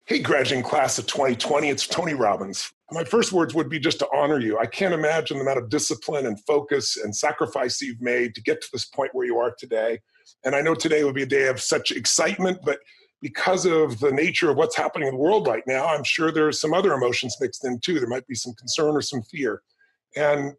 Hey, graduating class of 2020, it's Tony Robbins. My first words would be just to honor you. I can't imagine the amount of discipline and focus and sacrifice you've made to get to this point where you are today. And I know today would be a day of such excitement, but because of the nature of what's happening in the world right now, I'm sure there's some other emotions mixed in too. There might be some concern or some fear. And,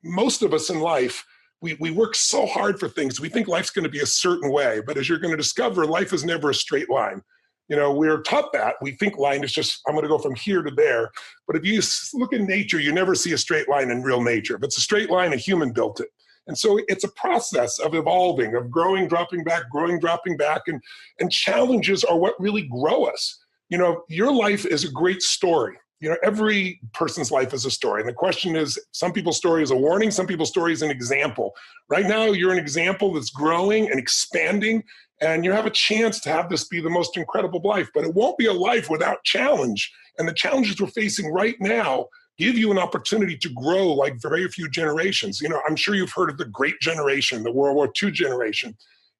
most of us in life, we work so hard for things. We think life's going to be a certain way, but as you're going to discover, life is never a straight line. We're taught that. We think line is just, I'm going to go from here to there. But if you look in nature, you never see a straight line in real nature. If it's a straight line, a human built it. And so it's a process of evolving, of growing, dropping back, growing, dropping back. And challenges are what really grow us. Your life is a great story. Every person's life is a story. And the question is, some people's story is a warning, some people's story is an example. Right now, you're an example that's growing and expanding, and you have a chance to have this be the most incredible life. But it won't be a life without challenge. And the challenges we're facing right now give you an opportunity to grow like very few generations. I'm sure you've heard of the Great Generation, the World War II generation.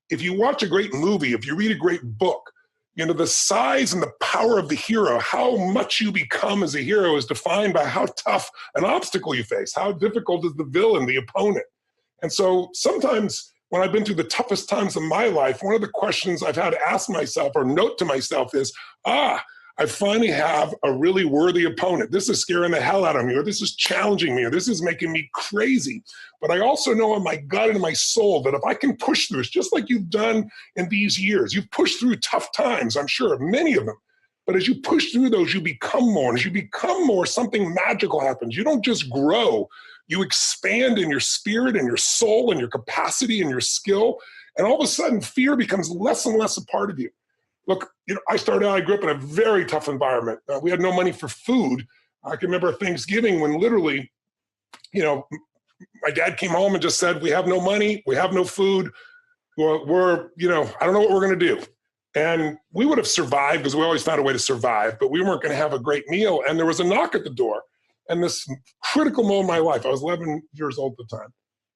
If you watch a great movie, if you read a great book, the size and the power of the hero, how much you become as a hero is defined by how tough an obstacle you face, how difficult is the villain, the opponent. And so sometimes when I've been through the toughest times of my life, one of the questions I've had to ask myself or note to myself is, I finally have a really worthy opponent. This is scaring the hell out of me, or this is challenging me, or this is making me crazy. But I also know in my gut and in my soul that if I can push through, it's just like you've done in these years. You've pushed through tough times, I'm sure, many of them. But as you push through those, you become more. And as you become more, something magical happens. You don't just grow. You expand in your spirit and your soul and your capacity and your skill. And all of a sudden, fear becomes less and less a part of you. Look, I grew up in a very tough environment. We had no money for food. I can remember Thanksgiving when literally, my dad came home and just said, we have no money, we have no food. I don't know what we're going to do. And we would have survived because we always found a way to survive, but we weren't going to have a great meal. And there was a knock at the door. And this critical moment in my life, I was 11 years old at the time.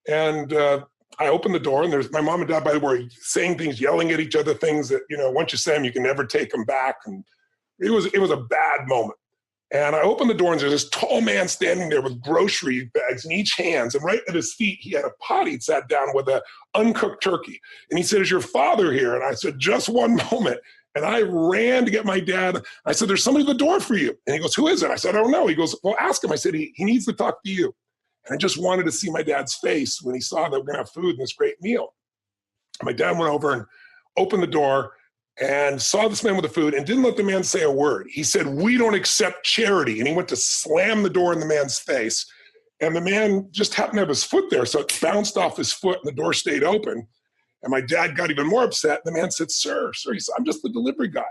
And I opened the door, and there's my mom and dad, by the way, saying things, yelling at each other, things that, once you say them, you can never take them back. And it was a bad moment. And I opened the door, and there's this tall man standing there with grocery bags in each hand. And right at his feet, he had a pot he'd sat down with an uncooked turkey. And he said, "Is your father here?" And I said, "Just one moment." And I ran to get my dad. I said, "There's somebody at the door for you." And he goes, "Who is it?" I said, "I don't know." He goes, "Well, ask him." I said, he needs to talk to you. And I just wanted to see my dad's face when he saw that we're going to have food and this great meal. My dad went over and opened the door and saw this man with the food and didn't let the man say a word. He said, "We don't accept charity." And he went to slam the door in the man's face. And the man just happened to have his foot there, so it bounced off his foot and the door stayed open. And my dad got even more upset. The man said, sir, he said, "I'm just the delivery guy."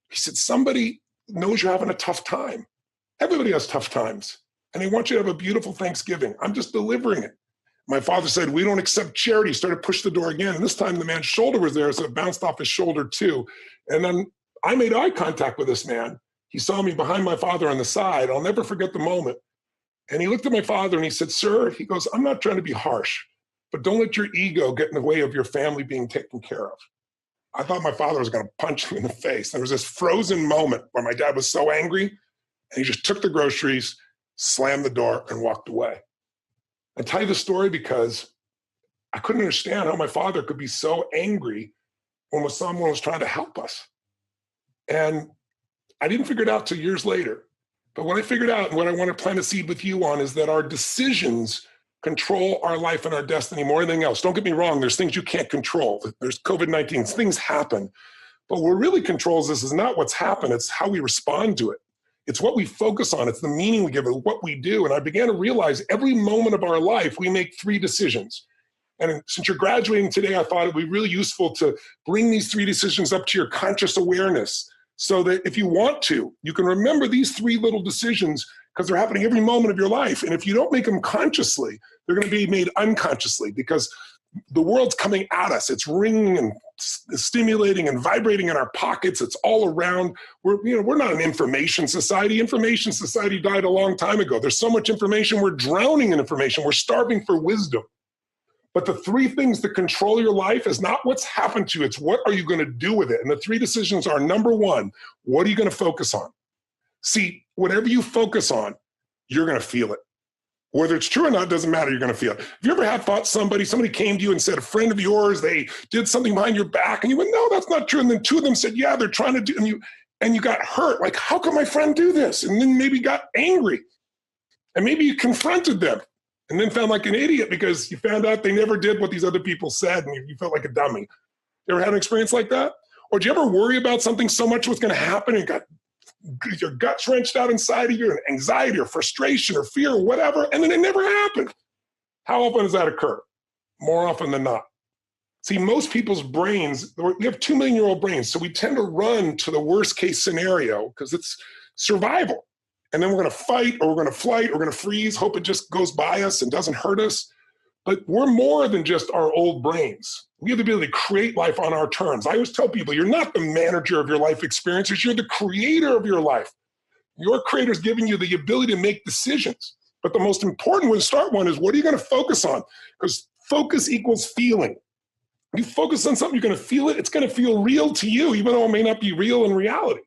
He said, "Somebody knows you're having a tough time. Everybody has tough times. And they want you to have a beautiful Thanksgiving. I'm just delivering it." My father said, "We don't accept charity." He started to push the door again. And this time the man's shoulder was there, so it bounced off his shoulder too. And then I made eye contact with this man. He saw me behind my father on the side. I'll never forget the moment. And he looked at my father and he said, "Sir," he goes, "I'm not trying to be harsh, but don't let your ego get in the way of your family being taken care of." I thought my father was going to punch him in the face. There was this frozen moment where my dad was so angry, and he just took the groceries, slammed the door, and walked away. I tell you the story because I couldn't understand how my father could be so angry when someone was trying to help us. And I didn't figure it out till years later. But what I figured out, and what I want to plant a seed with you on, is that our decisions control our life and our destiny more than anything else. Don't get me wrong, there's things you can't control. There's COVID-19, things happen. But what really controls this is not what's happened, it's how we respond to it. It's what we focus on. It's the meaning we give it, what we do. And I began to realize every moment of our life, we make 3 decisions. And since you're graduating today, I thought it would be really useful to bring these 3 decisions up to your conscious awareness so that if you want to, you can remember these 3 little decisions because they're happening every moment of your life. And if you don't make them consciously, they're going to be made unconsciously because the world's coming at us. It's ringing and stimulating and vibrating in our pockets. It's all around. We're not an information society. Information society died a long time ago. There's so much information. We're drowning in information. We're starving for wisdom. But the three things that control your life is not what's happened to you, it's what are you going to do with it? And the three decisions are, number one, what are you going to focus on? See, whatever you focus on, you're going to feel it. Whether it's true or not, doesn't matter, you're going to feel it. Have you ever had thought somebody came to you and said, a friend of yours, they did something behind your back, and you went, no, that's not true. And then two of them said, yeah, they're trying to do, and you got hurt. Like, how can my friend do this? And then maybe got angry. And maybe you confronted them and then found like an idiot because you found out they never did what these other people said and you felt like a dummy. You ever had an experience like that? Or do you ever worry about something so much what's going to happen and got your guts wrenched out inside of you and anxiety or frustration or fear or whatever, and then it never happened? How often does that occur? More often than not. See, most people's brains, we have 2 million-year-old brains, so we tend to run to the worst case scenario because it's survival. And then we're going to fight, or we're going to flight, or we're going to freeze, hope it just goes by us and doesn't hurt us. But we're more than just our old brains. We have the ability to create life on our terms. I always tell people, you're not the manager of your life experiences, you're the creator of your life. Your creator's giving you the ability to make decisions. But the most important one, start one, is what are you going to focus on? Because focus equals feeling. You focus on something, you're going to feel it. It's going to feel real to you, even though it may not be real in reality.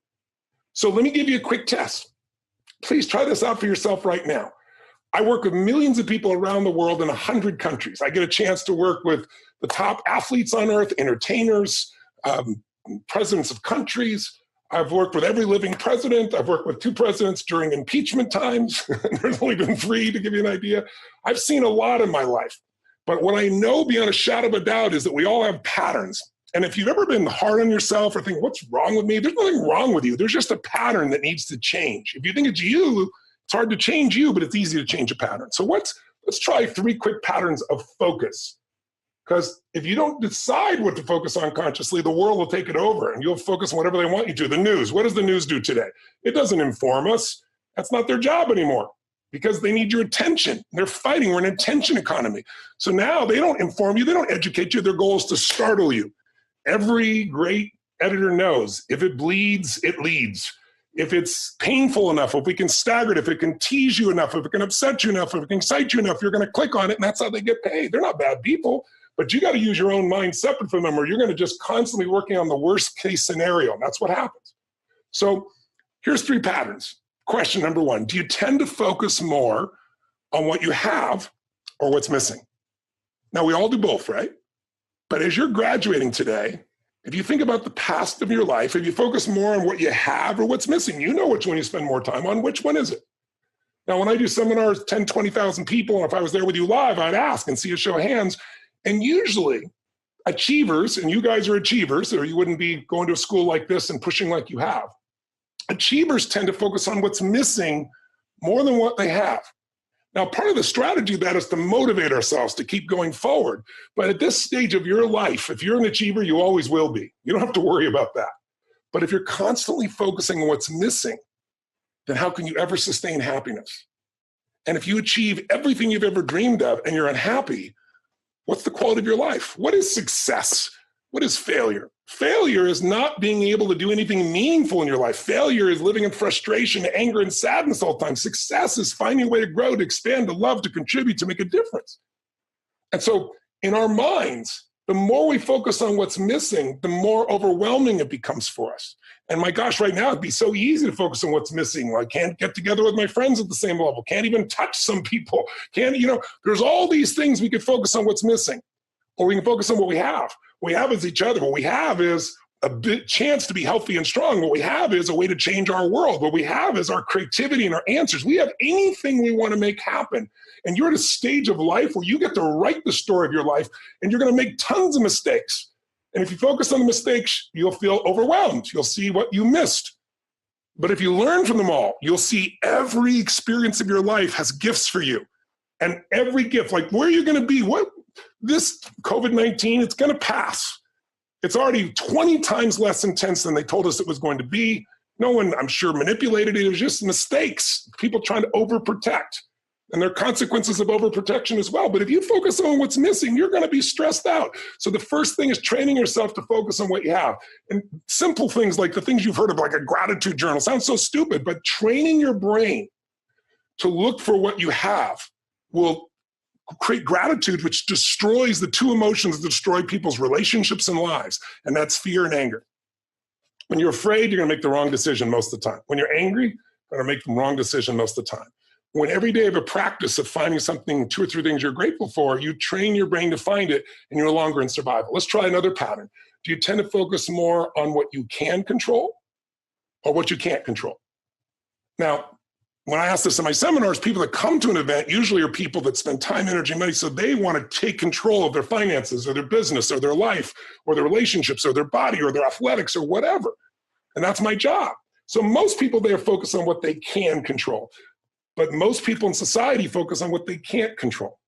So let me give you a quick test. Please try this out for yourself right now. I work with millions of people around the world in 100 countries. I get a chance to work with the top athletes on earth, entertainers, presidents of countries. I've worked with every living president. I've worked with 2 presidents during impeachment times. There's only been 3 to give you an idea. I've seen a lot in my life. But what I know beyond a shadow of a doubt is that we all have patterns. And if you've ever been hard on yourself or think, what's wrong with me? There's nothing wrong with you. There's just a pattern that needs to change. If you think it's you, it's hard to change you, but it's easy to change a pattern. So let's try 3 quick patterns of focus. Because if you don't decide what to focus on consciously, the world will take it over and you'll focus on whatever they want you to. The news, what does the news do today? It doesn't inform us. That's not their job anymore because they need your attention. They're fighting. We're an attention economy. So now they don't inform you. They don't educate you. Their goal is to startle you. Every great editor knows if it bleeds, it leads. If it's painful enough, if we can stagger it, if it can tease you enough, if it can upset you enough, if it can excite you enough, you're going to click on it, and that's how they get paid. They're not bad people, but you got to use your own mind separate from them, or you're going to just constantly working on the worst case scenario, and that's what happens. So here's 3 patterns. Question number 1, do you tend to focus more on what you have or what's missing? Now, we all do both, right? But as you're graduating today, if you think about the past of your life, if you focus more on what you have or what's missing, you know which one you spend more time on. Which one is it? Now, when I do seminars, 10, 20,000 people, and if I was there with you live, I'd ask and see a show of hands. And usually achievers, and you guys are achievers, or you wouldn't be going to a school like this and pushing like you have. Achievers tend to focus on what's missing more than what they have. Now, part of the strategy of that is to motivate ourselves to keep going forward. But at this stage of your life, if you're an achiever, you always will be. You don't have to worry about that. But if you're constantly focusing on what's missing, then how can you ever sustain happiness? And if you achieve everything you've ever dreamed of and you're unhappy, what's the quality of your life? What is success? What is failure? Failure is not being able to do anything meaningful in your life. Failure is living in frustration, anger, and sadness all the time. Success is finding a way to grow, to expand, to love, to contribute, to make a difference. And so in our minds, the more we focus on what's missing, the more overwhelming it becomes for us. And my gosh, right now, it'd be so easy to focus on what's missing. I can't get together with my friends at the same level. Can't even touch some people. There's all these things we could focus on what's missing. Or we can focus on what we have. What we have is each other. What we have is a big chance to be healthy and strong. What we have is a way to change our world. What we have is our creativity and our answers. We have anything we want to make happen. And you're at a stage of life where you get to write the story of your life, and you're going to make tons of mistakes. And if you focus on the mistakes, you'll feel overwhelmed. You'll see what you missed. But if you learn from them all, you'll see every experience of your life has gifts for you. And every gift, like where are you going to be? This COVID-19, it's going to pass. It's already 20 times less intense than they told us it was going to be. No one, I'm sure, manipulated it. It was just mistakes, people trying to overprotect. And there are consequences of overprotection as well. But if you focus on what's missing, you're going to be stressed out. So the first thing is training yourself to focus on what you have. And simple things like the things you've heard of, like a gratitude journal, sounds so stupid, but training your brain to look for what you have will create gratitude, which destroys the two emotions that destroy people's relationships and lives, and that's fear and anger. When you're afraid, you're going to make the wrong decision most of the time. When you're angry, you're going to make the wrong decision most of the time. When every day of a practice of finding something, 2 or 3 things you're grateful for, you train your brain to find it, and you're no longer in survival. Let's try another pattern. Do you tend to focus more on what you can control or what you can't control? Now, when I ask this in my seminars, people that come to an event usually are people that spend time, energy, money, so they want to take control of their finances or their business or their life or their relationships or their body or their athletics or whatever. And that's my job. So most people, they are focused on what they can control. But most people in society focus on what they can't control.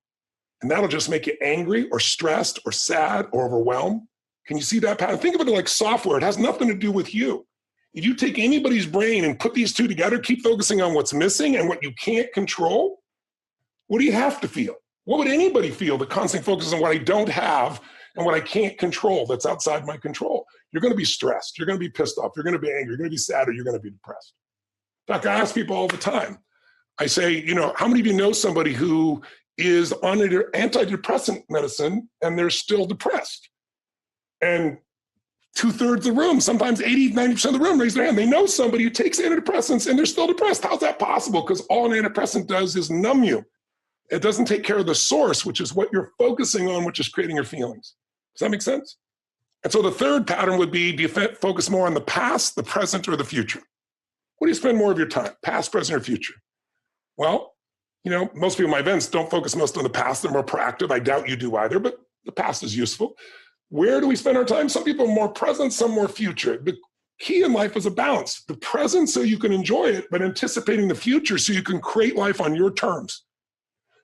And that'll just make you angry or stressed or sad or overwhelmed. Can you see that pattern? Think of it like software. It has nothing to do with you. If you take anybody's brain and put these two together, keep focusing on what's missing and what you can't control, what do you have to feel? What would anybody feel that constantly focuses on what I don't have and what I can't control that's outside my control? You're going to be stressed. You're going to be pissed off. You're going to be angry. You're going to be sad, or you're going to be depressed. In fact, I ask people all the time. I say, how many of you know somebody who is on an antidepressant medicine and they're still depressed? And 2/3 of the room, sometimes 80, 90% of the room raise their hand. They know somebody who takes antidepressants and they're still depressed. How's that possible? Because all an antidepressant does is numb you. It doesn't take care of the source, which is what you're focusing on, which is creating your feelings. Does that make sense? And so the third pattern would be, do you focus more on the past, the present, or the future? What do you spend more of your time, past, present, or future? Well, most people in my events don't focus most on the past. They're more proactive. I doubt you do either, but the past is useful. Where do we spend our time? Some people are more present, some more future. The key in life is a balance. The present so you can enjoy it, but anticipating the future so you can create life on your terms.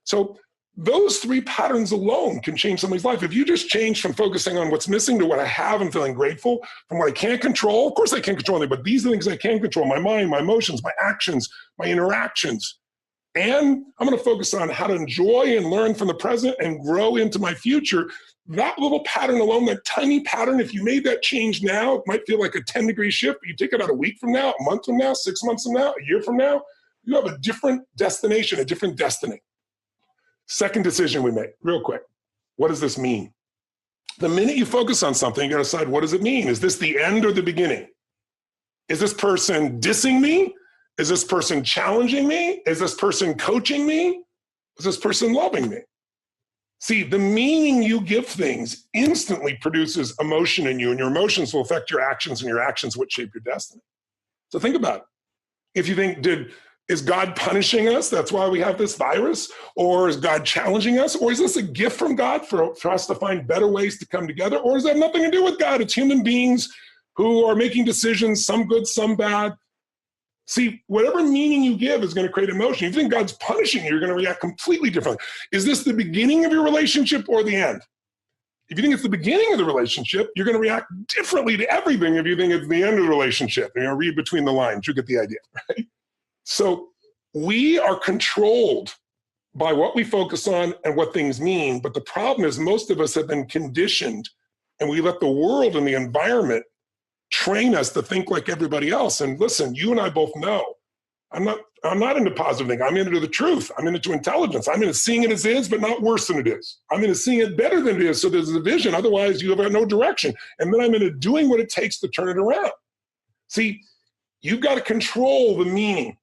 So those 3 patterns alone can change somebody's life. If you just change from focusing on what's missing to what I have and feeling grateful, from what I can't control, of course I can't control anything, but these are the things I can control: my mind, my emotions, my actions, my interactions. And I'm going to focus on how to enjoy and learn from the present and grow into my future. That little pattern alone, that tiny pattern, if you made that change now, it might feel like a 10-degree shift, but you take it out a week from now, a month from now, 6 months from now, a year from now, you have a different destination, a different destiny. Second decision we make, real quick. What does this mean? The minute you focus on something, you're going to decide, what does it mean? Is this the end or the beginning? Is this person dissing me? Is this person challenging me? Is this person coaching me? Is this person loving me? See, the meaning you give things instantly produces emotion in you, and your emotions will affect your actions, and your actions will shape your destiny. So think about it. If you think, is God punishing us? That's why we have this virus? Or is God challenging us? Or is this a gift from God for us to find better ways to come together? Or does that have nothing to do with God? It's human beings who are making decisions, some good, some bad. See, whatever meaning you give is going to create emotion. If you think God's punishing you, you're going to react completely differently. Is this the beginning of your relationship or the end? If you think it's the beginning of the relationship, you're going to react differently to everything if you think it's the end of the relationship. Read between the lines. You get the idea, right? So we are controlled by what we focus on and what things mean. But the problem is most of us have been conditioned, and we let the world and the environment train us to think like everybody else. And listen, you and I both know, I'm not into positive thinking. I'm into the truth. I'm into intelligence. I'm into seeing it as it is, but not worse than it is. I'm into seeing it better than it is, so there's a vision. Otherwise, you have no direction. And then I'm into doing what it takes to turn it around. See, you've got to control the meaning.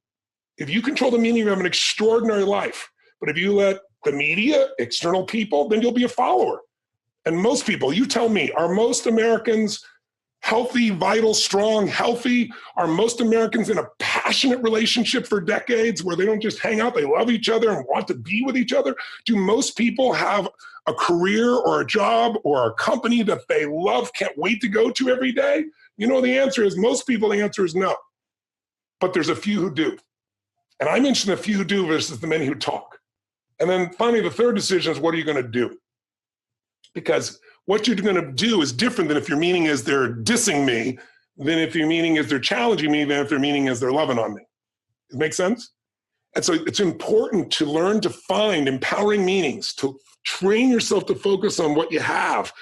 If you control the meaning, you have an extraordinary life. But if you let the media, external people, then you'll be a follower. And most people, you tell me, are most Americans healthy, vital, strong, healthy? Are most Americans in a passionate relationship for decades where they don't just hang out, they love each other and want to be with each other? Do most people have a career or a job or a company that they love, can't wait to go to every day? The answer is, most people, the answer is no. But there's a few who do. And I mentioned the few who do versus the many who talk. And then finally, the third decision is, what are you going to do? Because what you're going to do is different than if your meaning is they're dissing me, than if your meaning is they're challenging me, than if their meaning is they're loving on me. Does it make sense? And so it's important to learn to find empowering meanings, to train yourself to focus on what you have,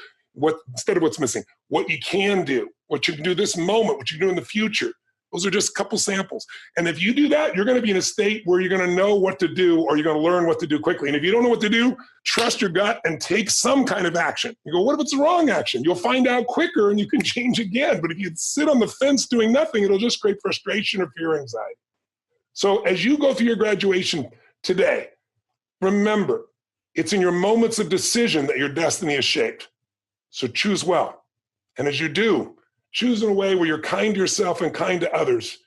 instead of what's missing, what you can do, what you can do this moment, what you can do in the future. Those are just a couple samples. And if you do that, you're going to be in a state where you're going to know what to do, or you're going to learn what to do quickly. And if you don't know what to do, trust your gut and take some kind of action. You go, what if it's the wrong action? You'll find out quicker and you can change again. But if you sit on the fence doing nothing, it'll just create frustration or fear, anxiety. So as you go through your graduation today, remember, it's in your moments of decision that your destiny is shaped. So choose well. And as you do, choose in a way where you're kind to yourself and kind to others,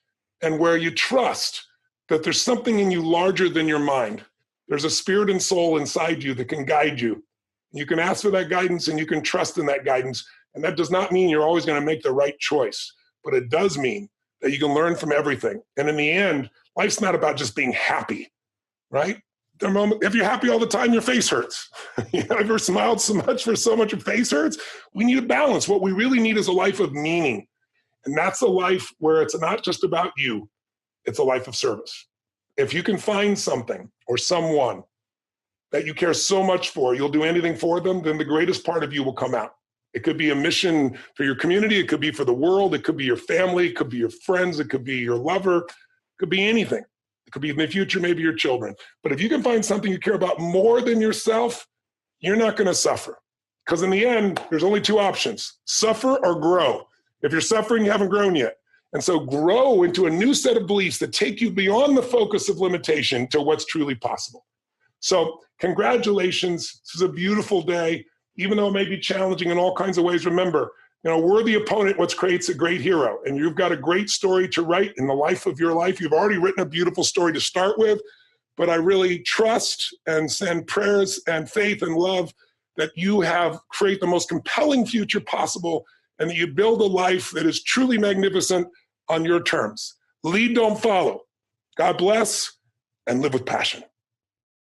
and where you trust that there's something in you larger than your mind. There's a spirit and soul inside you that can guide you. You can ask for that guidance and you can trust in that guidance. And that does not mean you're always going to make the right choice, but it does mean that you can learn from everything. And in the end, life's not about just being happy, right? The moment, if you're happy all the time, your face hurts. You ever smiled so much for so much your face hurts? We need a balance. What we really need is a life of meaning. And that's a life where it's not just about you. It's a life of service. If you can find something or someone that you care so much for, you'll do anything for them, then the greatest part of you will come out. It could be a mission for your community. It could be for the world. It could be your family. It could be your friends. It could be your lover. It could be anything. It could be in the future, maybe your children. But if you can find something you care about more than yourself, you're not going to suffer. Because in the end, there's only two options: suffer or grow. If you're suffering, you haven't grown yet. And so grow into a new set of beliefs that take you beyond the focus of limitation to what's truly possible. So congratulations. This is a beautiful day. Even though it may be challenging in all kinds of ways, remember, a worthy opponent what creates a great hero. And you've got a great story to write in the life of your life. You've already written a beautiful story to start with, but I really trust and send prayers and faith and love that you create the most compelling future possible, and that you build a life that is truly magnificent on your terms. Lead, don't follow. God bless, and live with passion.